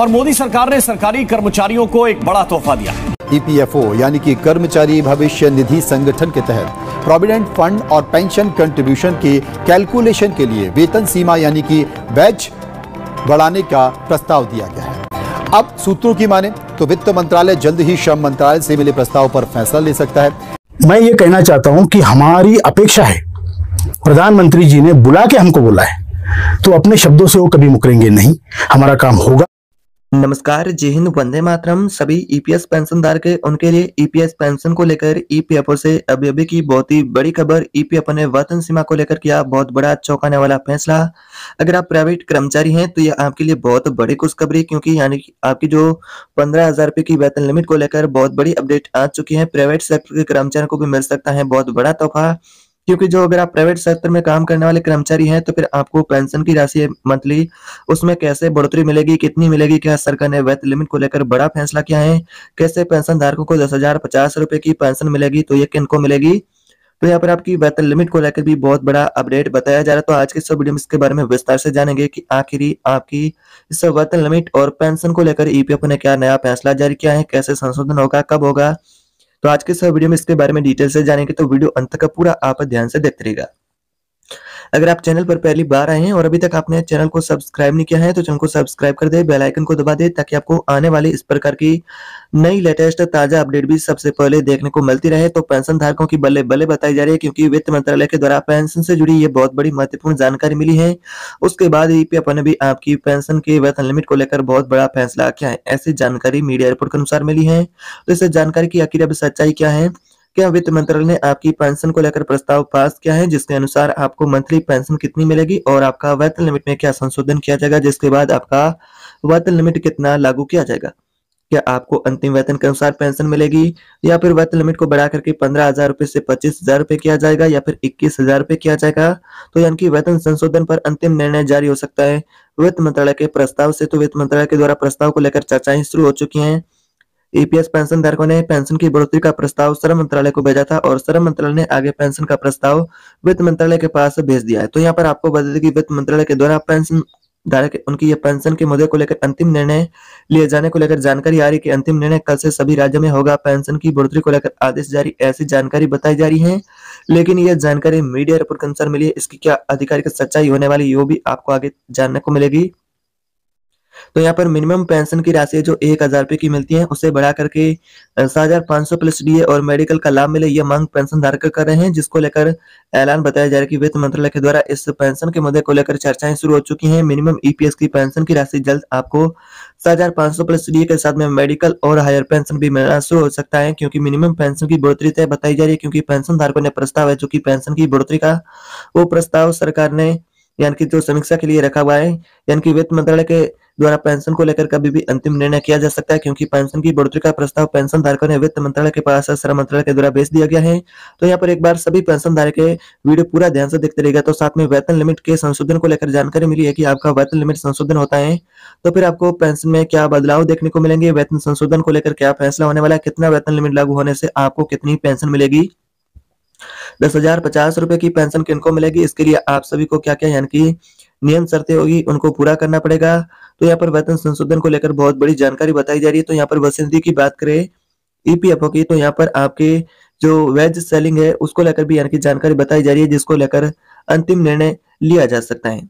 और मोदी सरकार ने सरकारी कर्मचारियों को एक बड़ा तोहफा दिया। ईपीएफओ यानी कि कर्मचारी भविष्य निधि संगठन के तहत प्रोविडेंट फंड और पेंशन कंट्रीब्यूशन के कैलकुलेशन के लिए वेतन सीमा यानी कि वेज बढ़ाने का प्रस्ताव दिया गया है। अब सूत्रों की माने तो वित्त मंत्रालय जल्द ही श्रम मंत्रालय से मिले प्रस्ताव पर फैसला ले सकता है। मैं ये कहना चाहता हूं कि हमारी अपेक्षा है, प्रधानमंत्री जी ने बुला के हमको बोला है तो अपने शब्दों से वो कभी मुकरेंगे नहीं, हमारा काम होगा। नमस्कार, जय हिंद, वंदे मातरम। सभी ईपीएस पेंशनदार के उनके लिए ईपीएस पेंशन को लेकर ईपीएफओ से अभी की बहुत ही बड़ी खबर। ईपीएफओ ने वेतन सीमा को लेकर किया बहुत बड़ा चौंकाने वाला फैसला। अगर आप प्राइवेट कर्मचारी हैं तो यह आपके लिए बहुत बड़ी खुशखबरी, क्योंकि यानी कि आपकी जो 15,000 रुपए की वेतन लिमिट को लेकर बहुत बड़ी अपडेट आ चुकी है। प्राइवेट सेक्टर के कर्मचारियों को भी मिल सकता है बहुत बड़ा तोहफा, क्योंकि जो अगर आप प्राइवेट सेक्टर में काम करने वाले कर्मचारी हैं तो फिर आपको पेंशन की राशि मंथली उसमें कैसे बढ़ोतरी मिलेगी, कितनी मिलेगी, क्या सरकार ने वेतन लिमिट को लेकर बड़ा फैसला किया है, कैसे पेंशन धारकों को 10,050 रुपए की पेंशन मिलेगी, तो ये किनको मिलेगी, तो यहाँ पर आपकी वेतन लिमिट को लेकर भी बहुत बड़ा अपडेट बताया जा रहा है। तो आज के इस वीडियो में इसके बारे में विस्तार से जानेंगे कि आखिर आपकी इस वेतन लिमिट और पेंशन को लेकर ईपीएफओ ने क्या नया फैसला जारी किया है, कैसे संशोधन होगा, कब होगा। तो आज के इस वीडियो में इसके बारे में डिटेल से जानेंगे, तो वीडियो अंत तक पूरा आप ध्यान से देखते रहिएगा। अगर आप चैनल पर पहली बार आए हैं और अभी तक आपने चैनल को सब्सक्राइब नहीं किया है तो चैनल को सब्सक्राइब कर दे, बेल आइकन को दबा दे, ताकि आपको आने वाली इस प्रकार की नई लेटेस्ट ताजा अपडेट भी सबसे पहले देखने को मिलती रहे। तो पेंशन धारकों की बल्ले बल्ले बताई जा रही है, क्योंकि वित्त मंत्रालय के द्वारा पेंशन से जुड़ी ये बहुत बड़ी महत्वपूर्ण जानकारी मिली है। उसके बाद ईपीएफओ ने भी आपकी पेंशन के वेतन लिमिट को लेकर बहुत बड़ा फैसला किया है, ऐसी जानकारी मीडिया रिपोर्ट के अनुसार मिली है। तो इस जानकारी की आखिर अब सच्चाई क्या है, क्या वित्त मंत्रालय ने आपकी पेंशन को लेकर प्रस्ताव पास किया है जिसके अनुसार आपको मंथली पेंशन कितनी मिलेगी और आपका वेतन लिमिट में क्या संशोधन किया जाएगा, जिसके बाद आपका वेतन लिमिट कितना लागू किया जाएगा। क्या आपको अंतिम वेतन के अनुसार पेंशन मिलेगी या फिर वेतन लिमिट को बढ़ा करके 15,000 रुपए से 25,000 रुपए किया जाएगा या फिर 21,000 रुपए किया जाएगा। तो यानी कि वेतन संशोधन पर अंतिम निर्णय जारी हो सकता है वित्त मंत्रालय के प्रस्ताव से। तो वित्त मंत्रालय के द्वारा प्रस्ताव को लेकर चर्चाएं शुरू हो चुकी हैं। ईपीएस पेंशन धारकों ने पेंशन की बढ़ोतरी का प्रस्ताव श्रम मंत्रालय को भेजा था और श्रम मंत्रालय ने आगे पेंशन का प्रस्ताव वित्त मंत्रालय के पास भेज दिया है। तो यहाँ पर आपको बता दें कि वित्त मंत्रालय के द्वारा पेंशन धारक उनकी ये पेंशन के मुद्दे को लेकर अंतिम निर्णय लिए जाने को लेकर जानकारी आ रही कि अंतिम निर्णय कल से सभी राज्यों में होगा। पेंशन की बढ़ोतरी को लेकर आदेश जारी, ऐसी जानकारी बताई जा रही है, लेकिन यह जानकारी मीडिया रिपोर्ट के अनुसार मिली है। इसकी क्या आधिकारिक सच्चाई होने वाली वो भी आपको आगे जानने को मिलेगी। तो यहाँ पर मिनिमम पेंशन की राशि जो 1,000 रुपए की मिलती है उसे बढ़ा करके 7,500 प्लस डीए और मेडिकल का लाभ मिले, यह मांग पेंशन धारक कर रहे हैं, जिसको लेकर ऐलान बताया जा रहा है कि वित्त मंत्रालय के द्वारा इस पेंशन के मुद्दे को लेकर चर्चाएं शुरू हो चुकी हैं। मिनिमम ईपीएस की पेंशन की राशि जल्द आपको 7,500 प्लस डीए के साथ में मेडिकल और हायर पेंशन भी मिलना शुरू हो सकता है, क्योंकि मिनिमम पेंशन की बढ़ोतरी तय बताई जा रही है, क्योंकि पेंशन धारकों ने प्रस्ताव है जो कि पेंशन की बढ़ोतरी का वो प्रस्ताव सरकार ने यानी कि जो समीक्षा के लिए रखा हुआ है, यानी कि वित्त मंत्रालय के द्वारा पेंशन को लेकर कभी भी अंतिम निर्णय किया जा सकता है, क्योंकि पेंशन की बढ़ोतरी का प्रस्ताव पेंशन धारकों ने वित्त मंत्रालय के पास श्रम मंत्रालय के द्वारा भेज दिया गया है। तो यहाँ पर एक बार सभी पेंशन धारक के वीडियो पूरा ध्यान से देखते रहेगा। तो साथ में वेतन लिमिट के संशोधन को लेकर जानकारी मिली है कि आपका वेतन लिमिट संशोधन होता है तो फिर आपको पेंशन में क्या बदलाव देखने को मिलेंगे, वेतन संशोधन को लेकर क्या फैसला होने वाला है, कितना वेतन लिमिट लागू होने से आपको कितनी पेंशन मिलेगी, 10,050 रुपए की पेंशन किनको मिलेगी, इसके लिए आप सभी को क्या क्या यानी कि नियम शर्तें होगी उनको पूरा करना पड़ेगा। तो यहाँ पर वेतन संशोधन को लेकर बहुत बड़ी जानकारी बताई जा रही है। तो यहाँ पर वैकेंसी की बात करें ईपीएफओ की, तो यहाँ पर आपके जो वेज सेलिंग है उसको लेकर भी यानी कि जानकारी बताई जा रही है, जिसको लेकर अंतिम निर्णय लिया जा सकता है।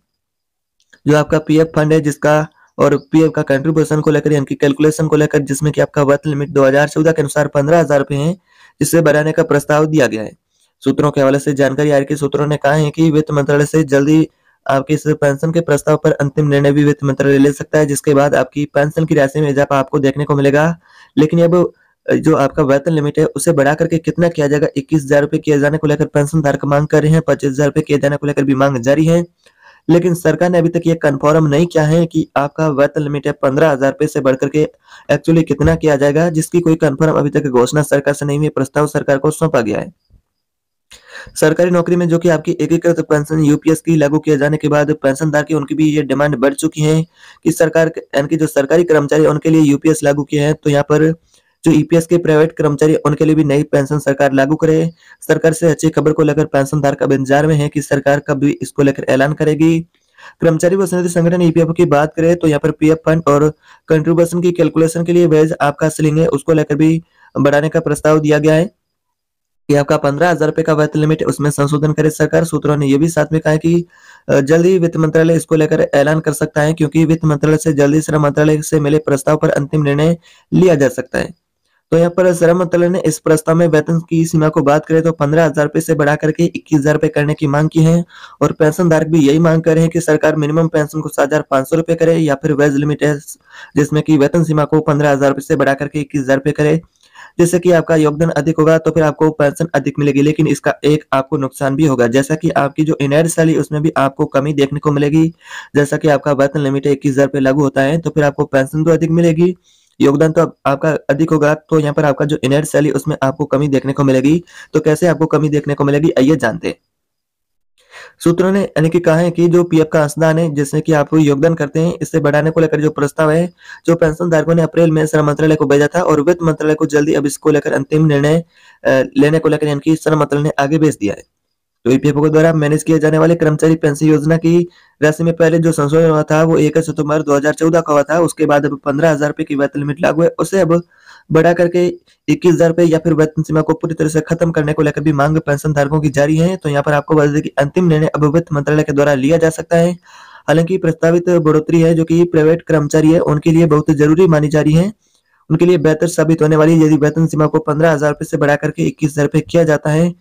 जो आपका पीएफ फंड है जिसका और पीएफ का कंट्रीब्यूशन को लेकर यानी कि कैलकुलेशन को लेकर, जिसमें कि आपका वेतन लिमिट 2014 के अनुसार 15,000 रुपए है, जिससे बढ़ाने का प्रस्ताव दिया गया है। सूत्रों के हवाले से जानकारी आ रही है कि सूत्रों ने कहा है कि वित्त मंत्रालय से जल्दी आपके इस पेंशन के प्रस्ताव पर अंतिम निर्णय भी वित्त मंत्रालय ले सकता है, जिसके बाद आपकी पेंशन की राशि में इजाफा आपको देखने को मिलेगा। लेकिन अब जो आपका वेतन लिमिट है उसे बढ़ा करके कितना किया जाएगा, 21,000 रुपए किए जाने को लेकर पेंशन धारक मांग कर रहे हैं, 25,000 रुपए किए जाने को लेकर भी मांग जारी है। लेकिन सरकार ने अभी तक ये कंफर्म नहीं किया है कि आपका वेतन लिमिट है 15,000 रुपए से बढ़कर के एक्चुअली कितना किया जाएगा, जिसकी कोई कंफर्म अभी तक घोषणा सरकार से नहीं हुई। प्रस्ताव सरकार को सौंपा गया है। सरकारी नौकरी में जो कि आपकी एकीकृत पेंशन यूपीएस की लागू किए जाने के बाद पेंशनधारक की उनकी भी ये डिमांड बढ़ चुकी है कि सरकार यानी कि जो सरकारी कर्मचारी उनके लिए यूपीएस लागू किए हैं। तो यहाँ पर जो ईपीएस के प्राइवेट कर्मचारी उनके लिए भी नई पेंशन सरकार लागू करे। सरकार से अच्छी खबर को लेकर पेंशनधारक अब इंतजार में है कि सरकार कब भी इसको लेकर ऐलान करेगी। कर्मचारी भविष्य निधि संगठन ईपीएफओ की बात करें तो यहाँ पर पीएफ फंड और कंट्रीब्यूशन की कैलकुलेशन के लिए वेज आपका सीलिंग है उसको लेकर भी बढ़ाने का प्रस्ताव दिया गया है कि आपका 15,000 रुपए का वेतन लिमिट उसमें संशोधन करे सरकार। सूत्रों ने यह भी साथ में कहा है कि जल्द ही वित्त मंत्रालय इसको लेकर ऐलान कर सकता है, क्योंकि वित्त मंत्रालय से जल्दी श्रम मंत्रालय से मिले प्रस्ताव पर अंतिम निर्णय लिया जा सकता है। तो यहाँ पर श्रम मंत्रालय ने इस प्रस्ताव में वेतन की सीमा को बात करें तो 15,000 रुपए से बढ़ा करके 21,000 रुपए करने की मांग की है, और पेंशन धारक भी यही मांग कर रहे हैं कि सरकार मिनिमम पेंशन को 7,500 रुपए करे, या फिर वेज लिमिट है जिसमें कि वेतन सीमा को 15,000 रुपए से बढ़ा करके 21,000 रुपए करे, जिससे कि आपका योगदान अधिक होगा तो फिर आपको पेंशन अधिक मिलेगी। लेकिन इसका एक आपको नुकसान भी होगा, जैसा कि आपकी जो इनहेरिट सैलरी उसमें भी आपको कमी देखने को मिलेगी। जैसा कि आपका वेतन लिमिट 21,000 रुपए लागू होता है तो फिर आपको पेंशन तो अधिक मिलेगी, योगदान तो आपका अधिक होगा, तो यहाँ पर आपका जो इनहेरिट सैलरी उसमें आपको कमी देखने को मिलेगी। तो कैसे आपको कमी देखने को मिलेगी, आइए जानते हैं। सूत्रों ने यानी कि कहा है कि जो पीएफ का अंशदान है जिसमें कि आप योगदान करते हैं, इससे बढ़ाने को लेकर जो प्रस्ताव है जो पेंशन धारकों ने अप्रैल में श्रम मंत्रालय को भेजा था, और वित्त मंत्रालय को जल्दी अब इसको लेकर अंतिम निर्णय लेने को लेकर यानी कि श्रम मंत्रालय ने आगे भेज दिया है। तो ईपीएफओ के द्वारा मैनेज किए जाने वाले कर्मचारी पेंशन योजना की राशि में पहले जो संशोधन हुआ था वो 1 सितंबर 2014 का हुआ था। उसके बाद अब 15,000 रुपए की वेतन लिमिट लागू है, उसे अब बढ़ा करके 21,000 रुपए या फिर वेतन सीमा को पूरी तरह से खत्म करने को लेकर भी मांग पेंशन धारकों की जारी है। तो यहाँ पर आपको बता दें कि अंतिम निर्णय अब वित्त मंत्रालय के द्वारा लिया जा सकता है। हालांकि प्रस्तावित बढ़ोतरी है जो कि प्राइवेट कर्मचारी है उनके लिए बहुत जरूरी मानी जा रही है, उनके लिए बेहतर साबित होने वाली है। यदि वेतन सीमा को 15,000 रुपए से बढ़ा करके 21,000 रुपए किया जाता है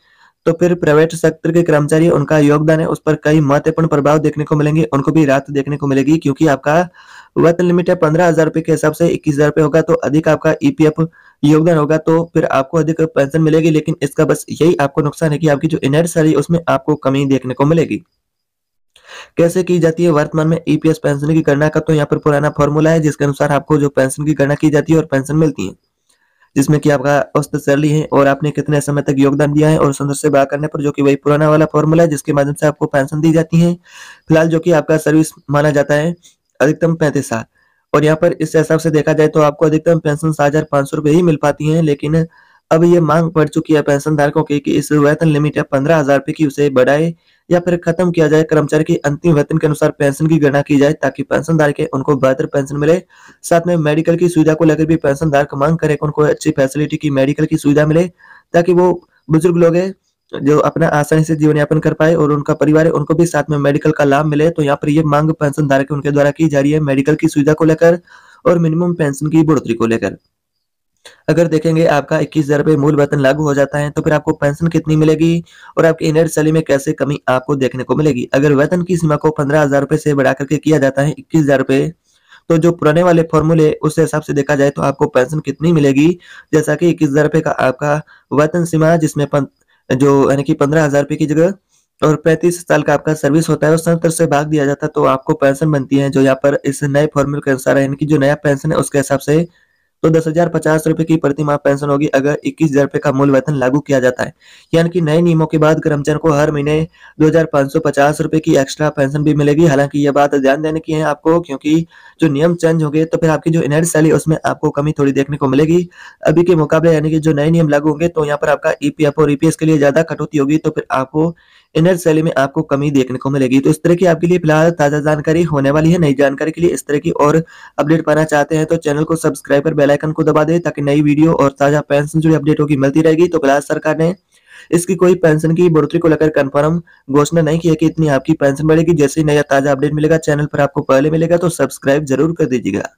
तो फिर प्राइवेट सेक्टर के कर्मचारी उनका योगदान है उस पर कई महत्वपूर्ण प्रभाव देखने को मिलेंगे, उनको भी राहत देखने को मिलेगी, क्योंकि आपका वेतन लिमिट है 15,000 रुपए के हिसाब से 21,000 रुपए होगा तो अधिक आपका ईपीएफ योगदान होगा तो फिर आपको अधिक पेंशन मिलेगी। लेकिन इसका बस यही आपको नुकसान है कि आपकी जो इनहेरिट सैलरी उसमें आपको कमी देखने को मिलेगी। कैसे की जाती है वर्तमान में ईपीएस पेंशन की गणना का, तो यहाँ पर पुराना फॉर्मूला है जिसके अनुसार आपको जो पेंशन की गणना की जाती है और पेंशन मिलती है, जिसमें कि आपका औसत सैलरी है और आपने कितने समय तक योगदान दिया है और संतोष से बात करने पर, जो कि वही पुराना वाला फॉर्मूला है जिसके माध्यम से आपको पेंशन दी जाती है। फिलहाल जो कि आपका सर्विस माना जाता है अधिकतम 35 साल, और यहाँ पर इस हिसाब से देखा जाए तो आपको अधिकतम पेंशन 7,500 रुपए ही मिल पाती है। लेकिन अब ये मांग बढ़ चुकी है पेंशन धारकों की कि इस वेतन लिमिट है 15,000 रुपए की उसे बढ़ाए या फिर खत्म किया जाए। कर्मचारी की अंतिम वेतन के अनुसार पेंशन की गणना की जाए ताकि पेंशन धारक उनको बेहतर पेंशन मिले। साथ में मेडिकल की सुविधा को लेकर भी पेंशन धारक मांग करे उनको अच्छी फैसिलिटी की मेडिकल की सुविधा मिले, ताकि वो बुजुर्ग लोग हैं जो अपना आसानी से जीवन यापन कर पाए और उनका परिवार है उनको भी साथ में मेडिकल का लाभ मिले। तो यहाँ पर ये मांग पेंशन धारक उनके द्वारा की जा रही है मेडिकल की सुविधा को लेकर और मिनिमम पेंशन की बढ़ोतरी को लेकर। अगर देखेंगे आपका 21,000 रुपए मूल वेतन लागू हो जाता है तो फिर आपको पेंशन कितनी मिलेगी और आपकी इनहेरिट सैलरी में कैसे कमी आपको देखने को मिलेगी। अगर वेतन की सीमा को 15,000 रुपए से बढ़ा करके किया जाता है 21,000 रुपए, तो जो पुराने वाले फॉर्मूले उस हिसाब से देखा जाए तो आपको पेंशन कितनी मिलेगी, जैसा कि 21,000 रुपए का आपका वेतन सीमा जिसमें जो यानी कि 15,000 रुपए की जगह और 35 साल का आपका सर्विस होता है और 70 से भाग दिया जाता है तो आपको पेंशन बनती है जो यहाँ पर इस नए फॉर्मूले के अनुसार यानी कि जो नया पेंशन है उसके हिसाब से तो 10,050 रुपए की प्रति माह पेंशन होगी अगर 21,000 रुपए का मूल वेतन लागू किया जाता है। यानी कि नए नियमों के बाद कर्मचारियों को हर महीने 2,550 रुपए की एक्स्ट्रा पेंशन भी मिलेगी। हालांकि ये बात ध्यान देने की है आपको, क्योंकि जो नियम चेंज हो गए तो फिर आपकी जो इनहेरिट सैलरी उसमें आपको कमी थोड़ी देखने को मिलेगी अभी के मुकाबले। यानी कि जो नए नियम लागू होंगे तो यहाँ पर आपका ईपीएफ और ईपीएस के लिए ज्यादा कटौती होगी तो फिर आपको इनहेरिट सैलरी में आपको कमी देखने को मिलेगी। तो इस तरह की आपके लिए फिलहाल ताजा जानकारी होने वाली है। नई जानकारी के लिए इस तरह की और अपडेट पाना चाहते हैं तो चैनल को सब्सक्राइब कर बेल आइकन को दबा दें ताकि नई वीडियो और ताजा पेंशन जुड़ी अपडेट होगी मिलती रहेगी। तो फिलहाल सरकार ने इसकी कोई पेंशन की बढ़ोतरी को लेकर कंफर्म घोषणा नहीं की है कि इतनी आपकी पेंशन बढ़ेगी। जैसे ही नया ताजा अपडेट मिलेगा चैनल पर आपको पहले मिलेगा तो सब्सक्राइब जरूर कर दीजिएगा।